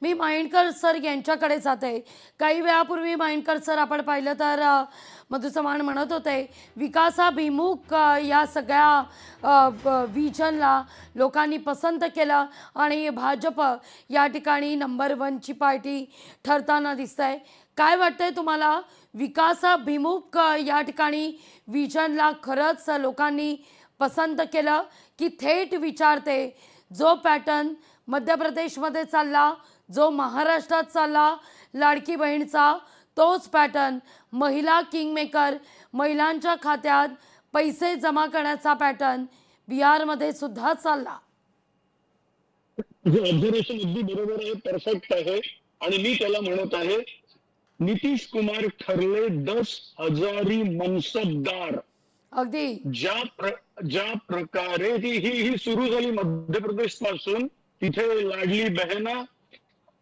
मी माइंडकर sir यांच्याकडे जाते. काही वेळापूर्वी माइंडकर सर आपण पाहिलं तर मधु चव्हाण म्हणत होते विकासाभिमुख या सगळ्या विजनला लोकांनी पसंत केलं आणि भाजप या ठिकाणी नंबर 1ची पार्टी ठरताना दिसतंय. काय वाटतंय तुम्हाला, विकासाभिमुख या ठिकाणी विजनला खरंच लोकांनी पसंत केलं की थेट विचारते जो पॅटर्न मध्य प्रदेशमध्ये चालला, जो महाराष्ट्रात चालला लाडकी बहीणचा, तोच पॅटर्न महिला किंगमेकर, महिलांच्या खात्यात पैसे जमा करण्याचा पॅटर्न बिहारमध्ये सुद्धा चालला? ऑब्झर्वेशन अगदी बरोबर आहे, परफेक्ट आहे. आणि मी त्याला म्हणत आहे नितीश कुमार ठरले 10,000 मनसबदार. अगदी ज्या प्रकारे ही सुरू झाली मध्य प्रदेश पासून, तिथे लाडली बहना,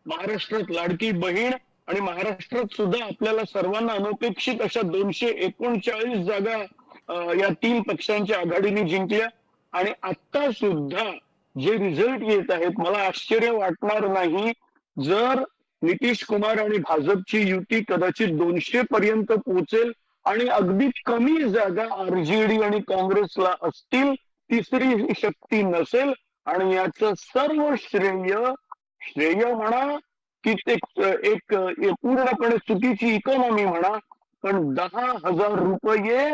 महाराष्ट्रात लाडकी बहीण, आणि महाराष्ट्रात सुद्धा आपल्याला सर्वांना अनपेक्षित अशा 239 जागा या 3 पक्षांच्या आघाडीने जिंकल्या. आणि आता सुद्धा जे रिझल्ट येत आहेत, मला आश्चर्य वाटणार नाही जर नितीश कुमार आणि भाजपची युती कदाचित 200 पर्यंत पोहोचेल आणि अगदी कमी जागा आरजेडी आणि काँग्रेसला असतील, तिसरी शक्ती नसेल. आणि याचं सर्व श्रेय म्हणा की ते एक पूर्णपणे चुकीची इकॉनॉमी म्हणा, पण 10,000 रुपये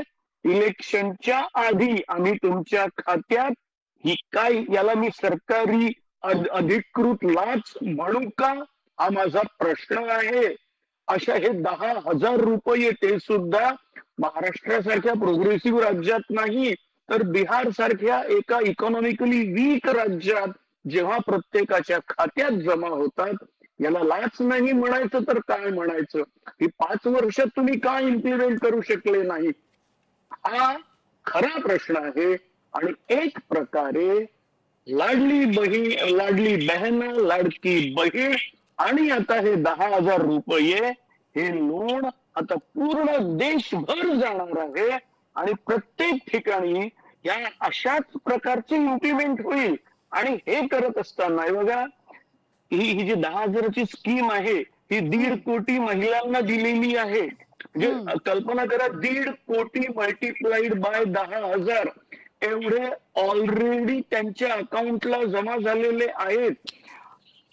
इलेक्शनच्या आधी आम्ही तुमच्या खात्यात, ही काय, याला मी सरकारी अधिकृत लाच म्हणू का, हा माझा प्रश्न आहे. अशा हे 10,000 रुपये, ते सुद्धा महाराष्ट्रासारख्या प्रोग्रेसिव्ह राज्यात नाही तर बिहार सारख्या एका इकॉनॉमिकली वीक राज्यात जेव्हा प्रत्येकाच्या खात्यात जमा होतात, याला लाच नाही म्हणायचं तर काय म्हणायचं? ही 5 वर्षात तुम्ही काय इम्प्लिमेंट करू शकले नाही, हा खरा प्रश्न आहे. आणि एक प्रकारे लाडली बहन, लाडकी बहीण आणि आता हे 10,000 रुपये, हे लोन आता पूर्ण देशभर जाणार आहे आणि प्रत्येक ठिकाणी या अशाच प्रकारचे इम्प्लिमेंट होईल. आणि हे करत असताना बघा, ही जी 10,000ची स्कीम आहे, ही 1.5 कोटी महिलांना दिलेली आहे. म्हणजे कल्पना करा, 1.5 कोटी मल्टिप्लाइड बाय 10,000 एवढे ऑलरेडी त्यांच्या अकाउंटला जमा झालेले आहेत.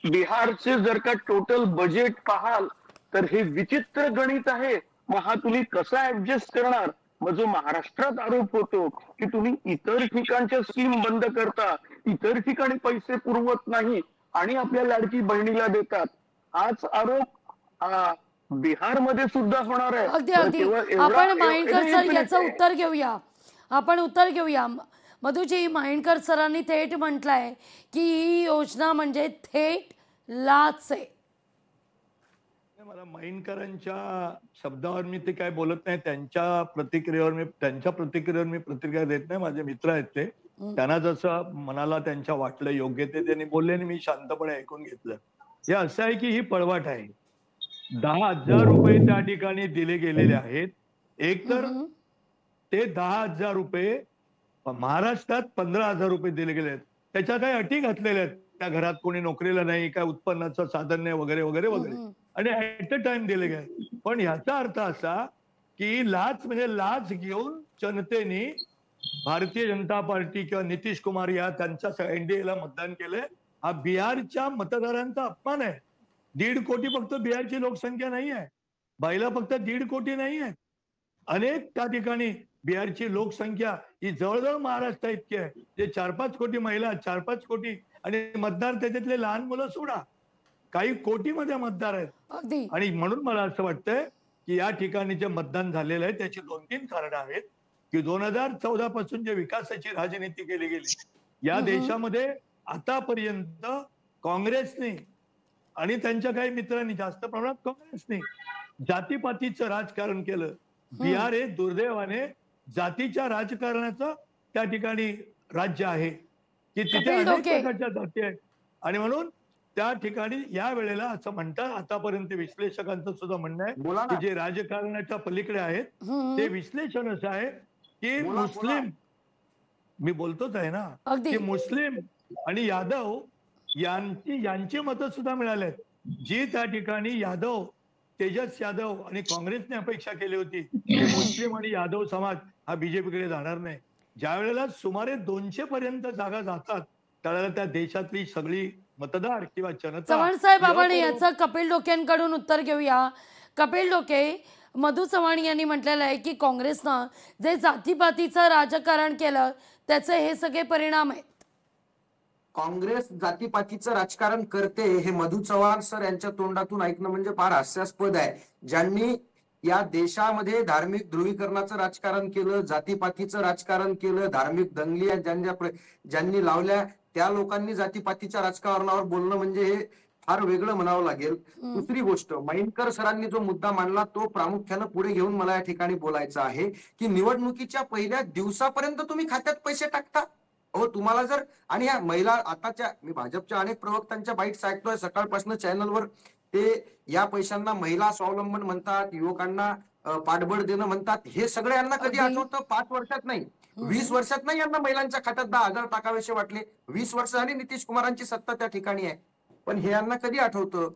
बिहारचे जर का टोटल बजेट पाहाल तर हे विचित्र गणित आहे. मग हा तुम्ही कसा ऍडजस्ट करणार? मग जो महाराष्ट्रात आरोप होतो की तुम्ही इतर ठिकाणच्या स्कीम बंद करता, इतर ठिकाणी पैसे पुरवत नाही आणि आपल्या लाडकी बहिणीला देतात, हाच आरोप बिहारमध्ये सुद्धा होणार आहे. अगदी अगदी आपण माइंडकर सर याचं उत्तर घेऊया. आपण उत्तर घेऊया. मधुजी, माइंडकर सरांनी थेट म्हटलंय की ही योजना म्हणजे थेट लाच आहे. मला माइंडकरांच्या शब्दावर मी ते काय बोलत नाही, त्यांच्या प्रतिक्रियेवर मी प्रतिक्रिया देत नाही. माझे मित्र आहेत ते, त्यांना जसं मनाला त्यांच्या वाटलं योग्य ते त्यांनी बोलले आणि मी शांतपणे ऐकून घेतलं. हे असं आहे की ही पळवाट आहे. 10,000 रुपये त्या ठिकाणी दिले गेलेले आहेत. एक तर ते 10,000 रुपये महाराष्ट्रात 15,000 रुपये दिले गेले आहेत. त्याच्या काही अटी घातलेल्या आहेत, त्या घरात कोणी नोकरीला नाही, काय उत्पन्नाचं साधन नाही, वगैरे वगैरे वगैरे, आणि ऍट अ टाइम दिले गेले. पण याचा अर्थ असा की लाच म्हणजे लाच घेऊन जनतेने भारतीय जनता पार्टी किंवा नितीश कुमार या त्यांच्या एनडीएला मतदान केलंय. हा बिहारच्या मतदारांचा अपमान आहे. 1.5 कोटी फक्त बिहारची लोकसंख्या नाही आहे, बाईला फक्त 1.5 कोटी नाही आहे. अनेक त्या ठिकाणी बिहारची लोकसंख्या ही जवळजवळ महाराष्ट्र इतकी आहे. जे 4-5 कोटी महिला, 4-5 कोटी, आणि मतदार त्याच्यातले लहान मुलं सोडा, काही कोटीमध्ये मतदार आहेत. आणि म्हणून मला असं वाटतंय की या ठिकाणी जे मतदान झालेलं आहे त्याची 2-3 कारणं आहेत की 2014 पासून जे विकासाची राजनीती केली गेली या देशामध्ये, आतापर्यंत काँग्रेसने आणि त्यांच्या काही मित्रांनी, जास्त प्रमाणात काँग्रेसने जातीपातीचं राजकारण केलं. बिहार हे दुर्दैवाने जातीच्या राजकारणाचं त्या ठिकाणी राज्य आहे की तिथे अनेक प्रकारच्या जाती आहेत. आणि म्हणून त्या ठिकाणी या वेळेला असं म्हणतात, आतापर्यंत विश्लेषकांचं सुद्धा म्हणणं आहे की जे राजकारणाच्या पलीकडे आहेत, ते विश्लेषण असं आहे की मुस्लिम, मी बोलतोच आहे ना, की मुस्लिम आणि यादव यांची मतं सुद्धा मिळाले आहेत. जी त्या ठिकाणी तेजस यादव आणि काँग्रेसने अपेक्षा केली होती की मुस्लिम आणि यादव समाज हा बीजेपीकडे जाणार नाही. ज्या वेळेला सुमारे 200 पर्यंत जागा जातात त्यावेळेला त्या देशातली सगळी मतदार किंवा जनता चव्हाण साहेब, आपण याचं कपिल डोकेंकडून उत्तर घेऊया. कपिल डोके, मधु चव्हाण यांनी म्हटलेलं आहे की काँग्रेसनं जे जातीपातीचं राजकारण केलं त्याचे हे सगळे परिणाम आहेत. काँग्रेस जातीपातीचं राजकारण करते हे मधु चव्हाण सर यांच्या तोंडातून ऐकणं म्हणजे फार हास्यास्पद आहे. ज्यांनी या देशामध्ये धार्मिक ध्रुवीकरणाचं राजकारण केलं, जातीपातीचं राजकारण केलं, धार्मिक दंगली ज्यांनी लावल्या त्या लोकांनी जातीपातीच्या राजकारणावर बोलणं म्हणजे हे फार वेगळं म्हणावं लागेल. दुसरी गोष्ट, माइंडकर सरांनी जो मुद्दा मांडला तो प्रामुख्यानं पुढे घेऊन मला या ठिकाणी बोलायचं आहे की निवडणुकीच्या पहिल्या दिवसापर्यंत तुम्ही खात्यात पैसे टाकता. हो, तुम्हाला जर, आणि ह्या महिला आताच्या, मी भाजपच्या अनेक प्रवक्त्यांच्या बाईट्स ऐकतोय सकाळपासून चॅनलवर, ते या पैशांना महिला स्वावलंबन म्हणतात, युवकांना पाठबळ देणं म्हणतात. हे सगळं यांना कधी आठवतं? 5 वर्षात नाही, 20 वर्षात नाही यांना महिलांच्या खात्यात 10,000 टाकावेसे वाटले. 20 वर्ष झाली नितीश कुमारांची सत्ता त्या ठिकाणी आहे, पण हे यांना कधी आठवतं?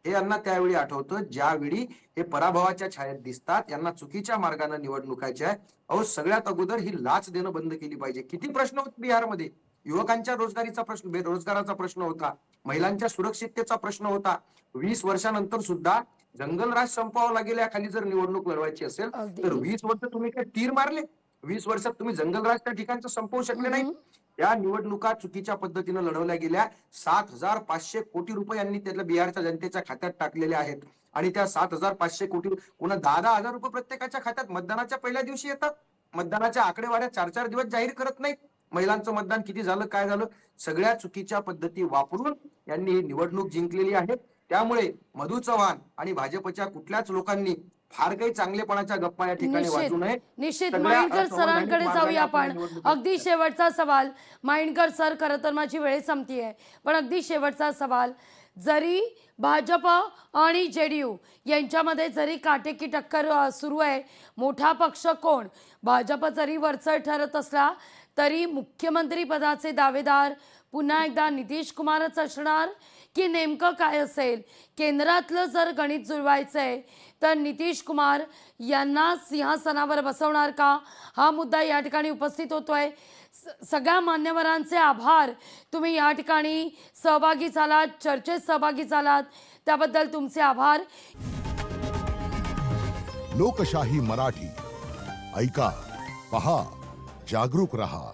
हे यांना त्यावेळी आठवतं ज्यावेळी हे पराभवाच्या छायेत दिसतात, यांना चुकीच्या मार्गाने निवडणुकाच्या. अहो, सगळ्यात अगोदर ही लाच देणं बंद केली पाहिजे. किती प्रश्न होते बिहारमध्ये, युवकांच्या रोजगारीचा प्रश्न, बेरोजगाराचा प्रश्न होता, महिलांच्या सुरक्षिततेचा प्रश्न होता. 20 वर्षानंतर सुद्धा जंगलराज संपवावं लागेल याखाली जर निवडणूक लढवायची असेल तर 20 वर्ष तुम्ही काय तीर मारले? 20 वर्षात तुम्ही जंगलराज त्या ठिकाणचं संपवू शकले नाही. या निवडणुका चुकीच्या पद्धतीने लढवल्या गेल्या. 7,500 कोटी रुपये यांनी त्यातल्या बिहारच्या जनतेच्या खात्यात टाकलेले आहेत आणि त्या 7,500 कोटी पुन्हा 10,000 रुपये प्रत्येकाच्या खात्यात मतदानाच्या पहिल्या दिवशी येतात. मतदानाच्या आकडेवाऱ्या 4-4 दिवस जाहीर करत नाहीत. महिलांचं मतदान किती झालं, काय झालं, सगळ्या चुकीच्या पद्धती वापरून यांनी ही निवडणूक जिंकलेली आहे. त्यामुळे मधु चव्हाण आणि भाजपच्या कुठल्याच लोकांनी फार काही चांगलेपणाच्या गप्पा या ठिकाणी वाचू नये. निश्चित माइंडकर सरांकडे जाऊया आपण. अगदी शेवटचा सवाल माइंडकर सर, खरं तर माझी वेळ संपतीये, पण अगदी शेवटचा सवाल, जरी भाजप आणि जेडीयू यांच्यामध्ये जरी काटेकी टक्कर सुरू आहे, मोठा पक्ष कोण, भाजप जरी वरचढ ठरत असला तरी मुख्यमंत्री पदाचे दावेदार पुन्हा एकदा नितीश कुमारच असणार की नेमकं काय असेल? केंद्रातलं जर गणित जुळवायचंय तर नितीश कुमार यांना सिंहासनावर बसवणार का, हा मुद्दा या ठिकाणी उपस्थित होतोय. सगळ्या मान्यवरांचे आभार, तुम्ही या ठिकाणी सहभागी झालात, चर्चेत सहभागी झालात, त्याबद्दल तुमचे आभार. लोकशाही मराठी ऐका, पहा, जागरूक रहा.